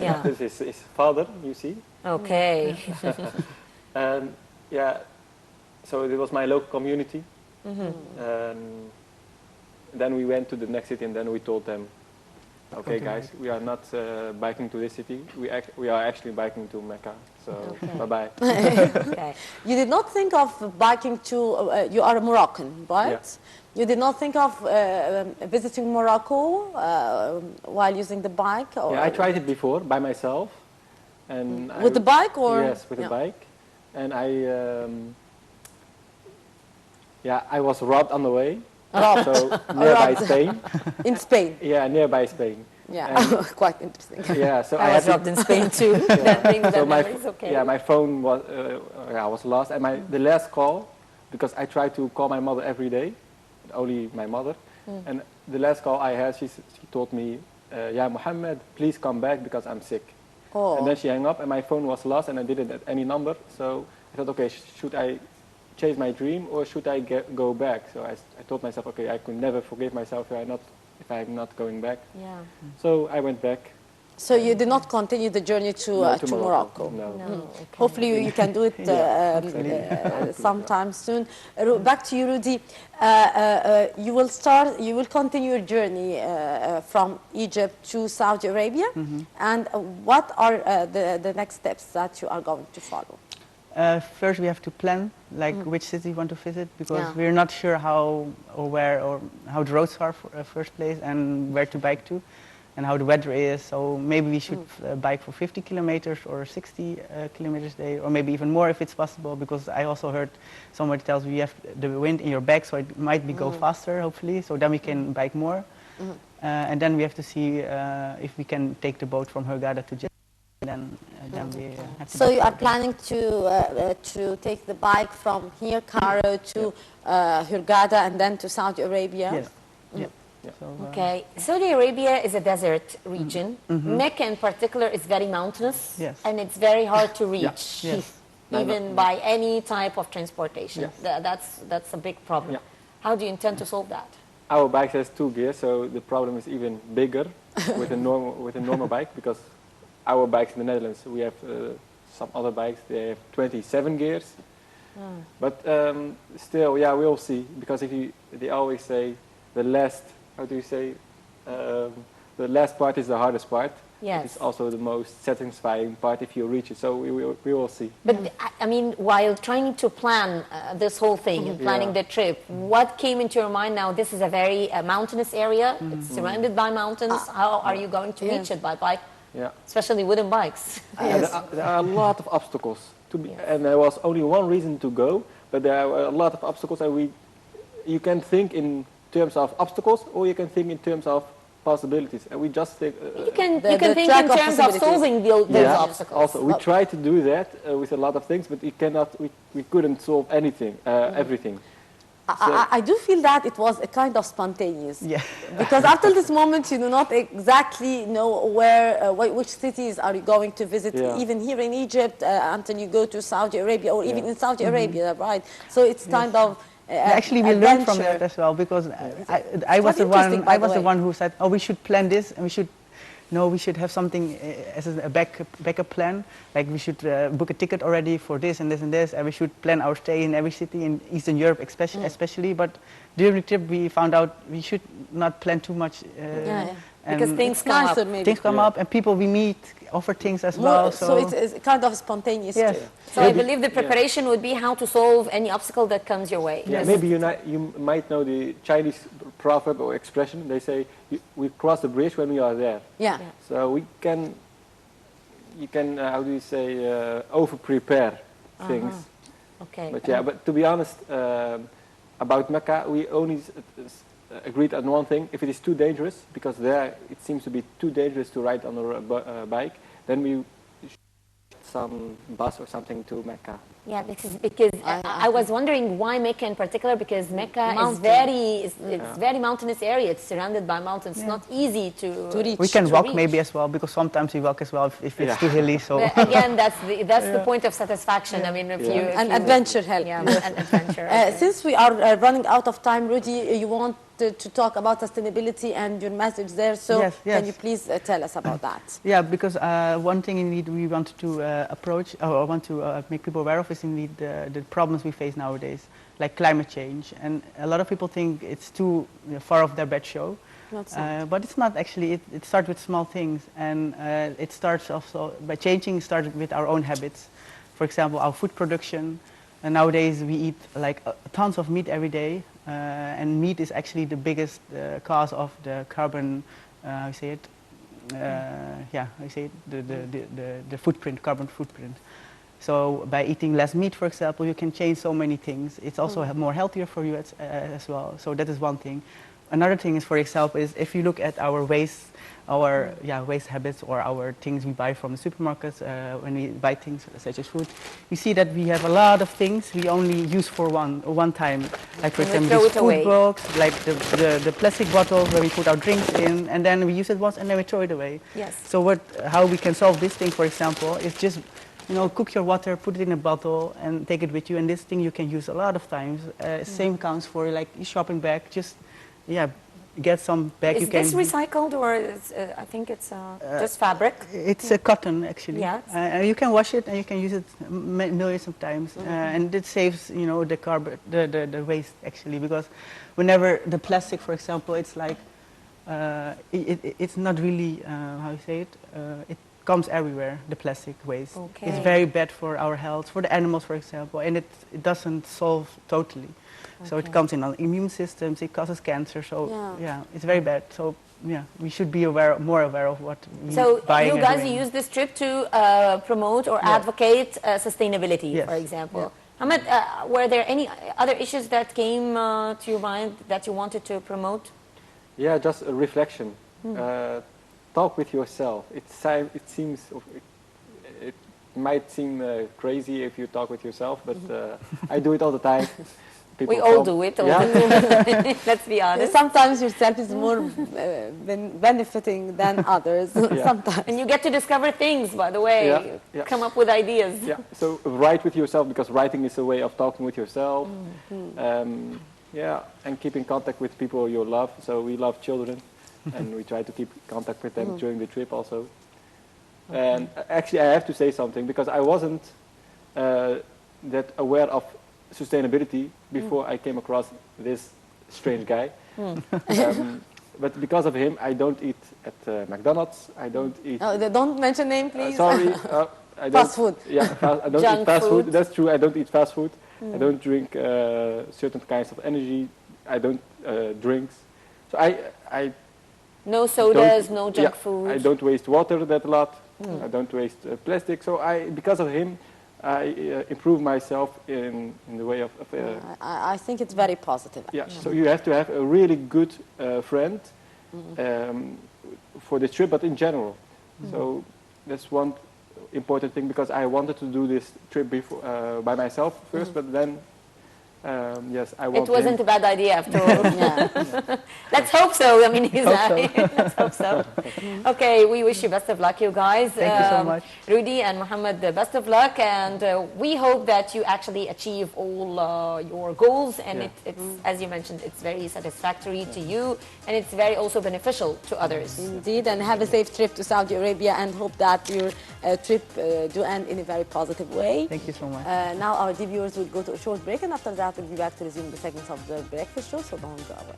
Yeah. This is his father, you see. Okay. And yeah, so it was my local community. Then we went to the next city, and then we told them, okay, guys, we are not biking to this city. We are actually biking to Mecca. So bye-bye. Okay. You did not think of biking to, you are a Moroccan, right? Yeah. You did not think of visiting Morocco while using the bike? Or Yeah, I tried it before by myself. And with the bike or? Yes, with the bike. And I was robbed on the way. Robbed. So nearby Spain. In Spain? Yeah, nearby Spain. Yeah, quite interesting. Yeah, so I was robbed in Spain too. That brings that memories, okay. Yeah, my phone was lost, and the last call, because I tried to call my mother every day, only my mother, and the last call I had, she told me, yeah, Mohammed, please come back because I'm sick. Oh. And then she hung up, and my phone was lost, and I didn't have any number, so I thought, okay, should I chase my dream or should I go back? So I told myself, okay, I could never forgive myself if I'm not going back. Yeah. So I went back. So you did not continue the journey to Morocco? No. Okay. Hopefully you can do it sometime soon. Back to you, Rudy. You will continue your journey from Egypt to Saudi Arabia. And what are the next steps that you are going to follow? First, we have to plan, like which city we want to visit, because we're not sure how or where or how the roads are for first place, and where to bike to, and how the weather is. So maybe we should bike for 50 kilometers or 60 kilometers a day, or maybe even more if it's possible. Because I also heard somebody tells me you have the wind in your back, so it might be go faster, hopefully. So then we can bike more, and then we have to see if we can take the boat from Hurghada to Jeddah. Then we have to. So you are planning to take the bike from here, Cairo, to Hurghada, and then to Saudi Arabia? Yes. Yeah. So, okay. Saudi Arabia is a desert region. Mecca in particular is very mountainous. Yes. And it's very hard to reach. Yes. Even by any type of transportation. Yes. That's a big problem. Yeah. How do you intend to solve that? Our bike has 2 gears, so the problem is even bigger with a normal bike, because our bikes in the Netherlands, we have some other bikes, they have 27 gears. But still, yeah, we'll see, because they always say the last, how do you say, the last part is the hardest part. Yes. It's also the most satisfying part if you reach it, so we will see. But I mean, while trying to plan this whole thing and planning the trip, what came into your mind now? This is a very mountainous area, it's surrounded by mountains. How are you going to reach it by bike? Yeah. Especially wooden bikes. There are a lot of obstacles, and there was only one reason to go, but there are a lot of obstacles, and you can think in terms of obstacles, or you can think in terms of possibilities, and we just think... you can think in terms of solving those obstacles. Also, we try to do that with a lot of things, but we couldn't solve anything, everything. I do feel that it was a kind of spontaneous. Yeah. Because up till this moment, you do not exactly know which cities are you going to visit, even here in Egypt, until you go to Saudi Arabia, or even in Saudi Arabia, right? So it's kind of actually, we learned from that as well, because I was the one who said, oh, we should plan this, and we should have something as a backup plan. Like we should book a ticket already for this and this and this, and we should plan our stay in every city in Eastern Europe, especially. But during the trip, we found out we should not plan too much. Because things come up. Things come up, and people we meet offer things as well. So it's kind of spontaneous too. So I believe the preparation would be how to solve any obstacle that comes your way. Yeah, maybe you might know the Chinese proverb or expression. They say, we cross the bridge when we are there. Yeah. So you can, how do you say, over-prepare things. Okay. But to be honest, about Mecca, we only agreed on one thing: if it is too dangerous, because there it seems to be too dangerous to ride on a bike, then we should some bus or something to Mecca. Yeah, this is because I was wondering why Mecca in particular, because Mecca is very mountainous area. It's surrounded by mountains. It's not easy to reach. We can walk maybe as well, because sometimes we walk as well if it's too hilly. So again, that's the point of satisfaction. I mean, if you adventure help. Yeah, an adventure. Since we are running out of time, Rudy, you want to talk about sustainability and your message there. So Yes, yes. can you please tell us about that? Yeah, because one thing indeed we want to approach, or want to make people aware of, is indeed the problems we face nowadays, like climate change. And a lot of people think it's too far off their bed show. But it's not actually. It starts with small things, and it starts also by changing. Starts with our own habits. For example, our food production. And nowadays we eat like tons of meat every day, and meat is actually the biggest cause of the carbon. How you say it? Yeah, I say it. The footprint, carbon footprint. So by eating less meat, for example, you can change so many things. It's also more healthier for you as well. So that is one thing. Another thing is, for example, is if you look at our waste, waste habits, or our things we buy from the supermarkets, when we buy things such as food, we see that we have a lot of things we only use for one time. Like, for example, this food box, like the plastic bottles where we put our drinks in, and then we use it once and then we throw it away. Yes. So how we can solve this thing, for example, is just, cook your water, put it in a bottle, and take it with you. And this thing you can use a lot of times. Same counts for like your shopping bag. Just get some bag. Is this recycled, or I think it's just fabric? It's a cotton, actually. Yes. You can wash it and you can use it millions of times, and it saves the carbon, the waste, actually, because whenever the plastic, for example, it's like it's not really how you say it. It comes everywhere. The plastic waste. Okay. It's very bad for our health, for the animals, for example, and it doesn't solve totally. So it comes in our immune systems, it causes cancer, so it's very bad. So we should be more aware of what we're buying. So you guys use this trip to promote or advocate sustainability, for example. Mohamed, were there any other issues that came to your mind that you wanted to promote? Yeah, just a reflection. Talk with yourself. It might seem crazy if you talk with yourself, but I do it all the time. We all do it all the time. Let's be honest. Sometimes yourself is more benefiting than others. Sometimes. And you get to discover things, by the way. Come up with ideas. Yeah. So write with yourself, because writing is a way of talking with yourself. And keep in contact with people you love. So we love children, and we try to keep contact with them during the trip also. And actually, I have to say something, because I wasn't that aware of sustainability before I came across this strange guy. But because of him, I don't eat at McDonald's. I don't eat. Oh, don't mention name, please. Sorry, I don't. Fast food. Yeah, I don't eat fast food. That's true. I don't eat fast food. I don't drink certain kinds of energy. I don't drinks. So I. No sodas, no junk food. I don't waste water that a lot. I don't waste plastic. So because of him, I improve myself in the way of I think it's very positive. Yeah, so you have to have a really good friend for the trip, but in general. So that's one important thing, because I wanted to do this trip before by myself first, but then I want. It wasn't a bad idea after all. Let's hope so. I mean, let's hope so. Okay, we wish you best of luck, you guys. Thank you so much. Rudy and Mohamed, best of luck, and we hope that you actually achieve all your goals. And it's as you mentioned, it's very satisfactory to you, and it's very also beneficial to others. Indeed, and have a safe trip to Saudi Arabia, and hope that your trip do end in a very positive way. Thank you so much. Now our viewers will go to a short break, and after that we'll be back to resume the segments of the breakfast show, so don't go away.